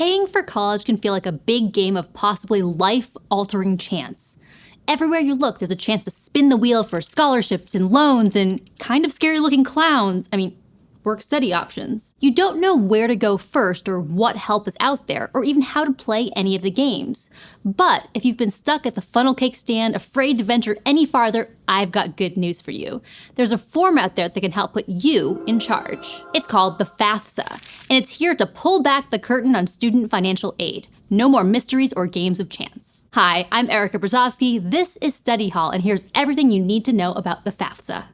Paying for college can feel like a big game of possibly life-altering chance. Everywhere you look, there's a chance to spin the wheel for scholarships and loans and kind of scary-looking clowns. Work-study options. You don't know where to go first or what help is out there or even how to play any of the games. But if you've been stuck at the funnel cake stand, afraid to venture any farther, I've got good news for you. There's a form out there that can help put you in charge. It's called the FAFSA, and it's here to pull back the curtain on student financial aid. No more mysteries or games of chance. Hi, I'm Erica Brzozowski. This is Study Hall, and here's everything you need to know about the FAFSA.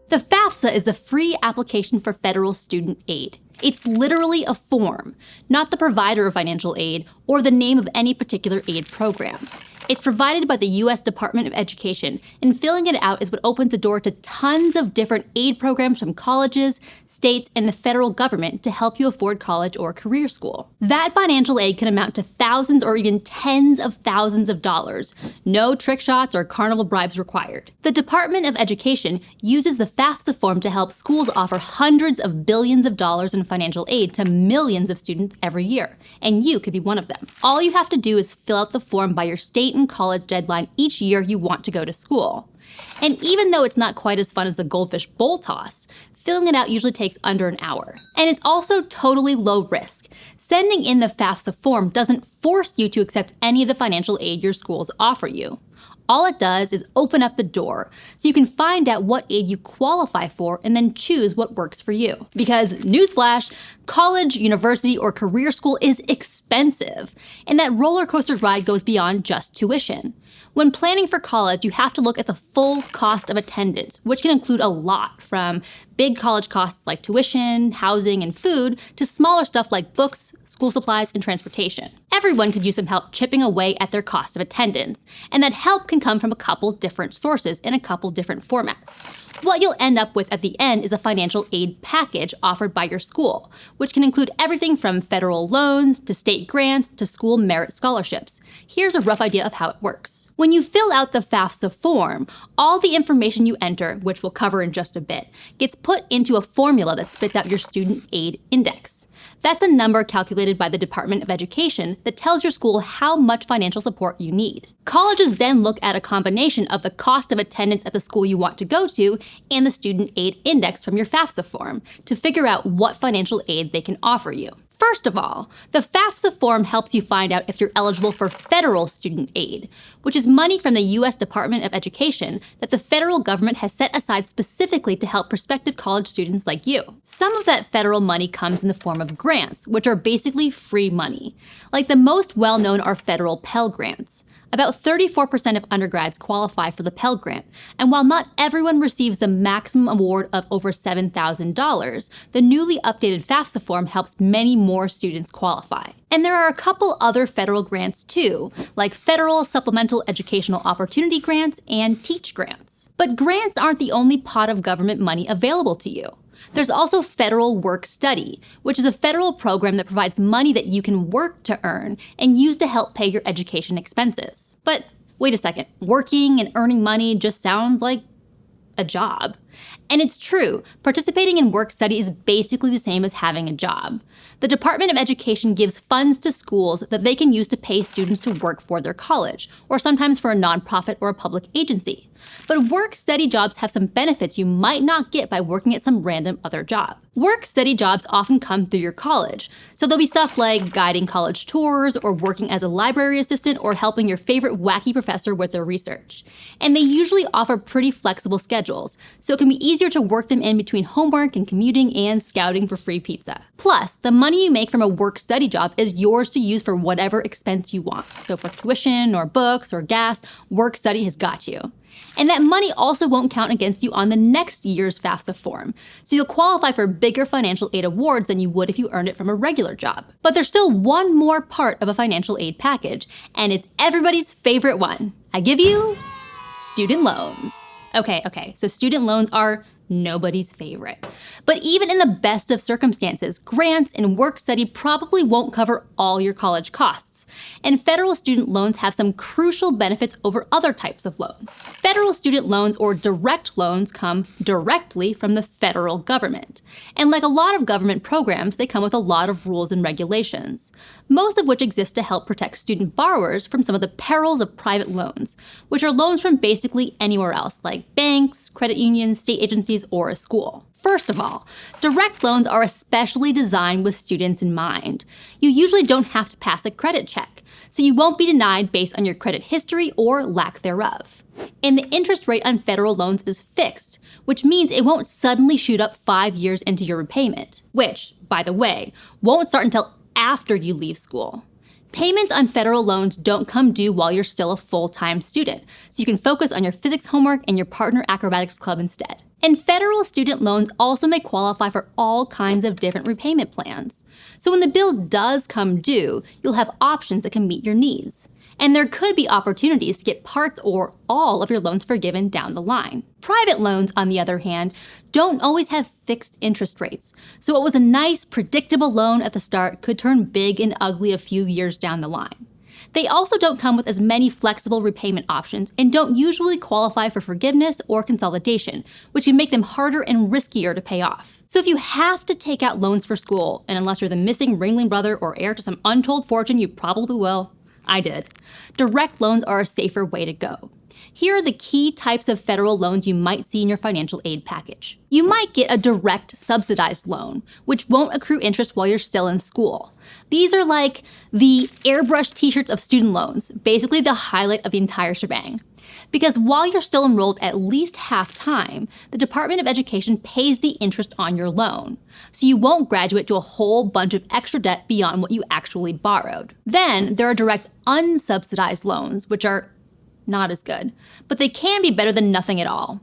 The FAFSA is the free application for federal student aid. It's literally a form, not the provider of financial aid or the name of any particular aid program. It's provided by the U.S. Department of Education, and filling it out is what opens the door to tons of different aid programs from colleges, states, and the federal government to help you afford college or career school. That financial aid can amount to thousands or even tens of thousands of dollars. No trick shots or carnival bribes required. The Department of Education uses the FAFSA form to help schools offer hundreds of billions of dollars in financial aid to millions of students every year, and you could be one of them. All you have to do is fill out the form by your state and college deadline each year you want to go to school. And even though it's not quite as fun as the goldfish bowl toss, filling it out usually takes under an hour. And it's also totally low risk. Sending in the FAFSA form doesn't force you to accept any of the financial aid your schools offer you. All it does is open up the door so you can find out what aid you qualify for and then choose what works for you. Because, newsflash, college, university, or career school is expensive, and that roller coaster ride goes beyond just tuition. When planning for college, you have to look at the full cost of attendance, which can include a lot, from big college costs like tuition, housing, and food, to smaller stuff like books, school supplies, and transportation. Everyone could use some help chipping away at their cost of attendance, and that help can come from a couple different sources in a couple different formats. What you'll end up with at the end is a financial aid package offered by your school, which can include everything from federal loans to state grants to school merit scholarships. Here's a rough idea of how it works. When you fill out the FAFSA form, all the information you enter, which we'll cover in just a bit, gets put into a formula that spits out your student aid index. That's a number calculated by the Department of Education that tells your school how much financial support you need. Colleges then look at a combination of the cost of attendance at the school you want to go to and the student aid index from your FAFSA form to figure out what financial aid they can offer you. First of all, the FAFSA form helps you find out if you're eligible for federal student aid, which is money from the U.S. Department of Education that the federal government has set aside specifically to help prospective college students like you. Some of that federal money comes in the form of grants, which are basically free money. Like the most well-known are federal Pell Grants. About 34% of undergrads qualify for the Pell Grant, and while not everyone receives the maximum award of over $7,000, the newly updated FAFSA form helps many more students qualify. And there are a couple other federal grants too, like Federal Supplemental Educational Opportunity Grants and Teach Grants. But grants aren't the only pot of government money available to you. There's also Federal Work Study, which is a federal program that provides money that you can work to earn and use to help pay your education expenses. But wait a second, working and earning money just sounds like a job. And it's true, participating in work study is basically the same as having a job. The Department of Education gives funds to schools that they can use to pay students to work for their college, or sometimes for a nonprofit or a public agency. But work-study jobs have some benefits you might not get by working at some random other job. Work-study jobs often come through your college, so there'll be stuff like guiding college tours, or working as a library assistant, or helping your favorite wacky professor with their research. And they usually offer pretty flexible schedules, so it can be easier to work them in between homework and commuting and scouting for free pizza. Plus, the money you make from a work-study job is yours to use for whatever expense you want. So for tuition or books or gas, work-study has got you. And that money also won't count against you on the next year's FAFSA form, so you'll qualify for bigger financial aid awards than you would if you earned it from a regular job. But there's still one more part of a financial aid package, and it's everybody's favorite one. I give you student loans. Okay, so student loans are Nobody's favorite. But even in the best of circumstances, grants and work study probably won't cover all your college costs. And federal student loans have some crucial benefits over other types of loans. Federal student loans, or direct loans, come directly from the federal government. And like a lot of government programs, they come with a lot of rules and regulations, most of which exist to help protect student borrowers from some of the perils of private loans, which are loans from basically anywhere else, like banks, credit unions, state agencies, or a school. First of all, direct loans are especially designed with students in mind. You usually don't have to pass a credit check, so you won't be denied based on your credit history or lack thereof. And the interest rate on federal loans is fixed, which means it won't suddenly shoot up 5 years into your repayment, which, by the way, won't start until after you leave school. Payments on federal loans don't come due while you're still a full-time student, so you can focus on your physics homework and your partner acrobatics club instead. And federal student loans also may qualify for all kinds of different repayment plans. So when the bill does come due, you'll have options that can meet your needs. And there could be opportunities to get parts or all of your loans forgiven down the line. Private loans, on the other hand, don't always have fixed interest rates. So what was a nice, predictable loan at the start could turn big and ugly a few years down the line. They also don't come with as many flexible repayment options and don't usually qualify for forgiveness or consolidation, which can make them harder and riskier to pay off. So if you have to take out loans for school, and unless you're the missing Ringling brother or heir to some untold fortune, you probably will. I did. Direct loans are a safer way to go. Here are the key types of federal loans you might see in your financial aid package. You might get a direct subsidized loan, which won't accrue interest while you're still in school. These are like the airbrush t-shirts of student loans, basically the highlight of the entire shebang. Because while you're still enrolled at least half-time, the Department of Education pays the interest on your loan. So you won't graduate to a whole bunch of extra debt beyond what you actually borrowed. Then there are direct unsubsidized loans, which are not as good, but they can be better than nothing at all.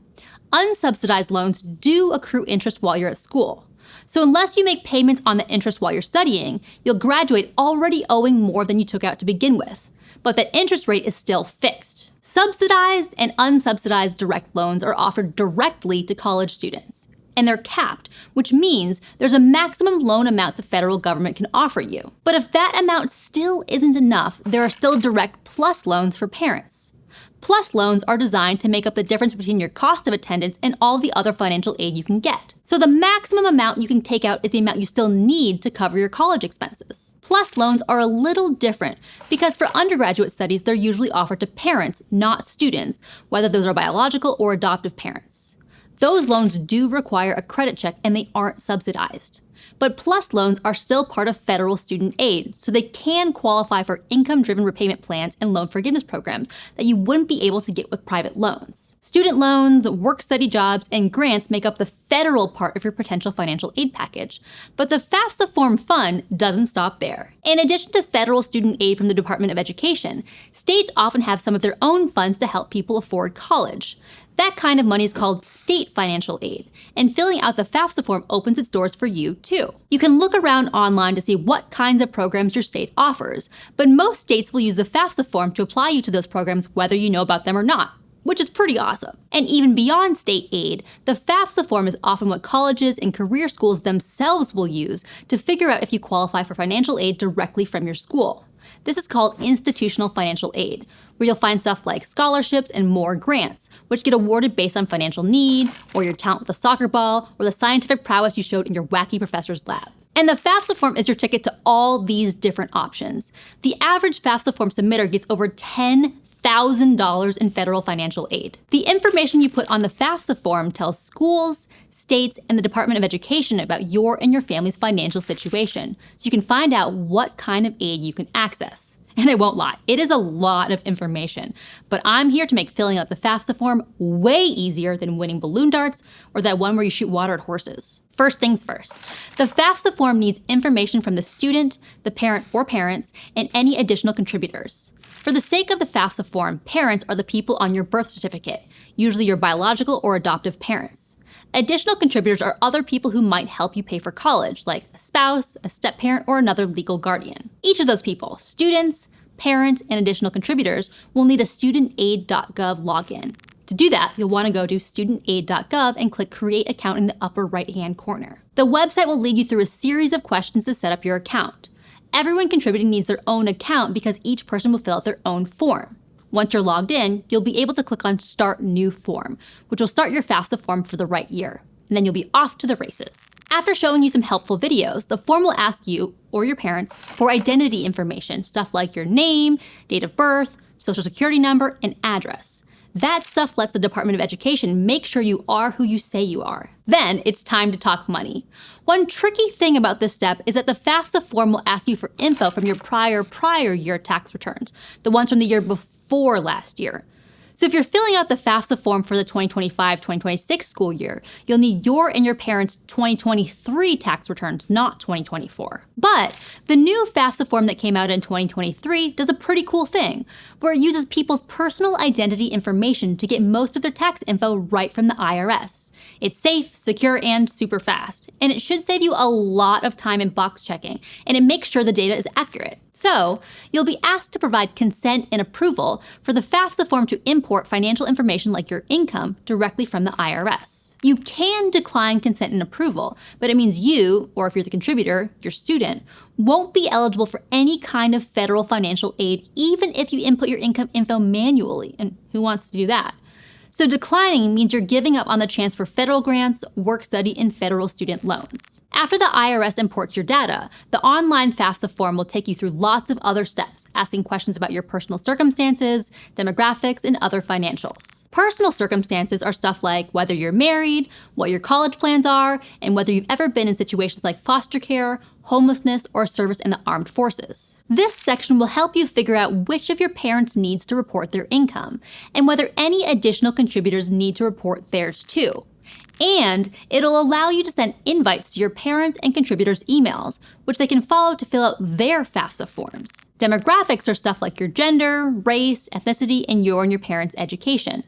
Unsubsidized loans do accrue interest while you're at school. So unless you make payments on the interest while you're studying, you'll graduate already owing more than you took out to begin with. But that interest rate is still fixed. Subsidized and unsubsidized direct loans are offered directly to college students. And they're capped, which means there's a maximum loan amount the federal government can offer you. But if that amount still isn't enough, there are still direct plus loans for parents. Plus loans are designed to make up the difference between your cost of attendance and all the other financial aid you can get. So the maximum amount you can take out is the amount you still need to cover your college expenses. Plus loans are a little different because for undergraduate studies, they're usually offered to parents, not students, whether those are biological or adoptive parents. Those loans do require a credit check and they aren't subsidized. But plus loans are still part of federal student aid, so they can qualify for income-driven repayment plans and loan forgiveness programs that you wouldn't be able to get with private loans. Student loans, work-study jobs, and grants make up the federal part of your potential financial aid package, but the FAFSA Form Fund doesn't stop there. In addition to federal student aid from the Department of Education, states often have some of their own funds to help people afford college. That kind of money is called state financial aid, and filling out the FAFSA form opens its doors for you, too. You can look around online to see what kinds of programs your state offers, but most states will use the FAFSA form to apply you to those programs whether you know about them or not, which is pretty awesome. And even beyond state aid, the FAFSA form is often what colleges and career schools themselves will use to figure out if you qualify for financial aid directly from your school. This is called institutional financial aid, where you'll find stuff like scholarships and more grants, which get awarded based on financial need, or your talent with a soccer ball, or the scientific prowess you showed in your wacky professor's lab. And the FAFSA form is your ticket to all these different options. The average FAFSA form submitter gets over $10,000 in federal financial aid. The information you put on the FAFSA form tells schools, states, and the Department of Education about your and your family's financial situation, so you can find out what kind of aid you can access. And I won't lie, it is a lot of information, but I'm here to make filling out the FAFSA form way easier than winning balloon darts or that one where you shoot water at horses. First things first, the FAFSA form needs information from the student, the parent or parents, and any additional contributors. For the sake of the FAFSA form, parents are the people on your birth certificate, usually your biological or adoptive parents. Additional contributors are other people who might help you pay for college, like a spouse, a step-parent, or another legal guardian. Each of those people, students, parents, and additional contributors, will need a studentaid.gov login. To do that, you'll want to go to studentaid.gov and click Create Account in the upper right-hand corner. The website will lead you through a series of questions to set up your account. Everyone contributing needs their own account because each person will fill out their own form. Once you're logged in, you'll be able to click on Start New Form, which will start your FAFSA form for the right year. And then you'll be off to the races. After showing you some helpful videos, the form will ask you, or your parents, for identity information, stuff like your name, date of birth, social security number, and address. That stuff lets the Department of Education make sure you are who you say you are. Then it's time to talk money. One tricky thing about this step is that the FAFSA form will ask you for info from your prior year tax returns, the ones from the year before last year. So if you're filling out the FAFSA form for the 2025-2026 school year, you'll need your and your parents' 2023 tax returns, not 2024. But the new FAFSA form that came out in 2023 does a pretty cool thing, where it uses people's personal identity information to get most of their tax info right from the IRS. It's safe, secure, and super fast. And it should save you a lot of time in box checking, and it makes sure the data is accurate. So, you'll be asked to provide consent and approval for the FAFSA form to import financial information like your income directly from the IRS. You can decline consent and approval, but it means you, or if you're the contributor, your student, won't be eligible for any kind of federal financial aid even if you input your income info manually. And who wants to do that? So declining means you're giving up on the chance for federal grants, work study, and federal student loans. After the IRS imports your data, the online FAFSA form will take you through lots of other steps, asking questions about your personal circumstances, demographics, and other financials. Personal circumstances are stuff like whether you're married, what your college plans are, and whether you've ever been in situations like foster care, homelessness, or service in the armed forces. This section will help you figure out which of your parents needs to report their income, and whether any additional contributors need to report theirs too. And it'll allow you to send invites to your parents' and contributors' emails, which they can follow to fill out their FAFSA forms. Demographics are stuff like your gender, race, ethnicity, and your parents' education.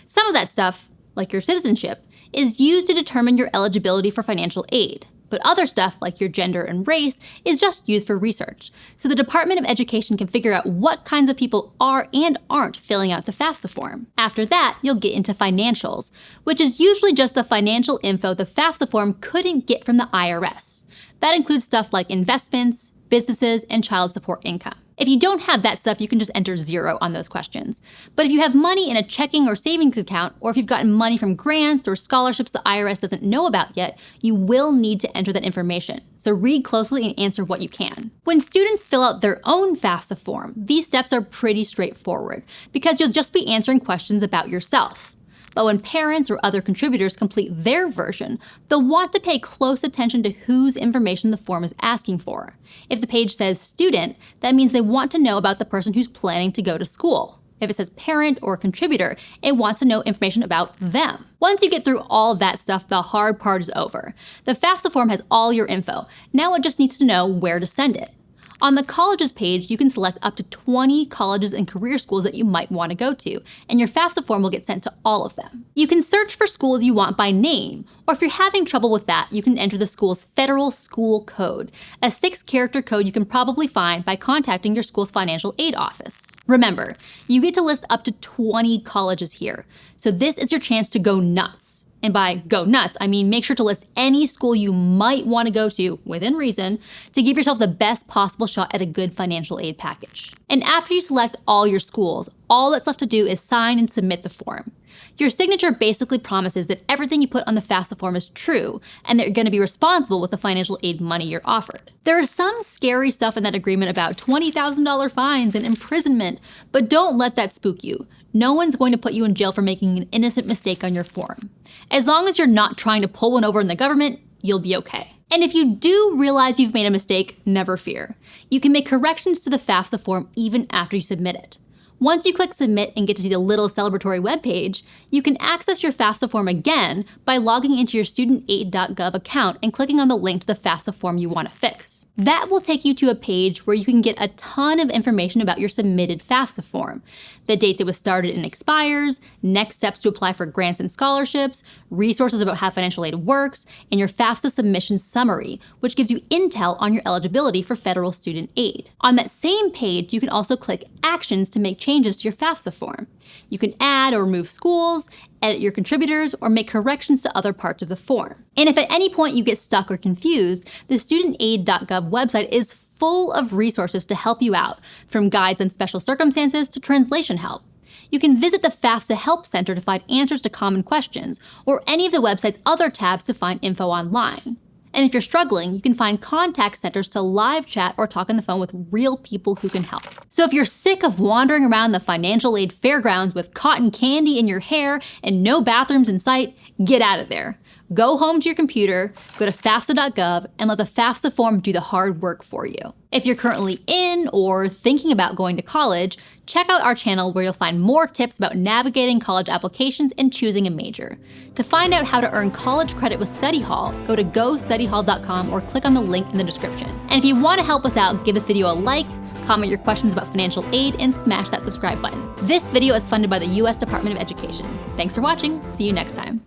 Some of that stuff, like your citizenship, is used to determine your eligibility for financial aid. But other stuff, like your gender and race, is just used for research. So the Department of Education can figure out what kinds of people are and aren't filling out the FAFSA form. After that, you'll get into financials, which is usually just the financial info the FAFSA form couldn't get from the IRS. That includes stuff like investments, businesses, and child support income. If you don't have that stuff, you can just enter 0 on those questions. But if you have money in a checking or savings account, or if you've gotten money from grants or scholarships the IRS doesn't know about yet, you will need to enter that information. So read closely and answer what you can. When students fill out their own FAFSA form, these steps are pretty straightforward because you'll just be answering questions about yourself. But when parents or other contributors complete their version, they'll want to pay close attention to whose information the form is asking for. If the page says student, that means they want to know about the person who's planning to go to school. If it says parent or contributor, it wants to know information about them. Once you get through all that stuff, the hard part is over. The FAFSA form has all your info. Now it just needs to know where to send it. On the colleges page, you can select up to 20 colleges and career schools that you might want to go to, and your FAFSA form will get sent to all of them. You can search for schools you want by name, or if you're having trouble with that, you can enter the school's federal school code, a 6-character code you can probably find by contacting your school's financial aid office. Remember, you get to list up to 20 colleges here, so this is your chance to go nuts. And by go nuts, I mean make sure to list any school you might want to go to, within reason, to give yourself the best possible shot at a good financial aid package. And after you select all your schools, all that's left to do is sign and submit the form. Your signature basically promises that everything you put on the FAFSA form is true, and that you're going to be responsible with the financial aid money you're offered. There is some scary stuff in that agreement about $20,000 fines and imprisonment, but don't let that spook you. No one's going to put you in jail for making an innocent mistake on your form. As long as you're not trying to pull one over in the government, you'll be okay. And if you do realize you've made a mistake, never fear. You can make corrections to the FAFSA form even after you submit it. Once you click submit and get to see the little celebratory webpage, you can access your FAFSA form again by logging into your studentaid.gov account and clicking on the link to the FAFSA form you want to fix. That will take you to a page where you can get a ton of information about your submitted FAFSA form, the dates it was started and expires, next steps to apply for grants and scholarships, resources about how financial aid works, and your FAFSA submission summary, which gives you intel on your eligibility for federal student aid. On that same page, you can also click actions to make changes to your FAFSA form. You can add or remove schools, edit your contributors, or make corrections to other parts of the form. And if at any point you get stuck or confused, the FAFSA.gov website is full of resources to help you out, from guides on special circumstances to translation help. You can visit the FAFSA Help Center to find answers to common questions, or any of the website's other tabs to find info online. And if you're struggling, you can find contact centers to live chat or talk on the phone with real people who can help. So if you're sick of wandering around the financial aid fairgrounds with cotton candy in your hair and no bathrooms in sight, get out of there. Go home to your computer, go to FAFSA.gov, and let the FAFSA form do the hard work for you. If you're currently in or thinking about going to college, check out our channel where you'll find more tips about navigating college applications and choosing a major. To find out how to earn college credit with Study Hall, go to gostudyhall.com or click on the link in the description. And if you want to help us out, give this video a like, comment your questions about financial aid, and smash that subscribe button. This video is funded by the U.S. Department of Education. Thanks for watching. See you next time.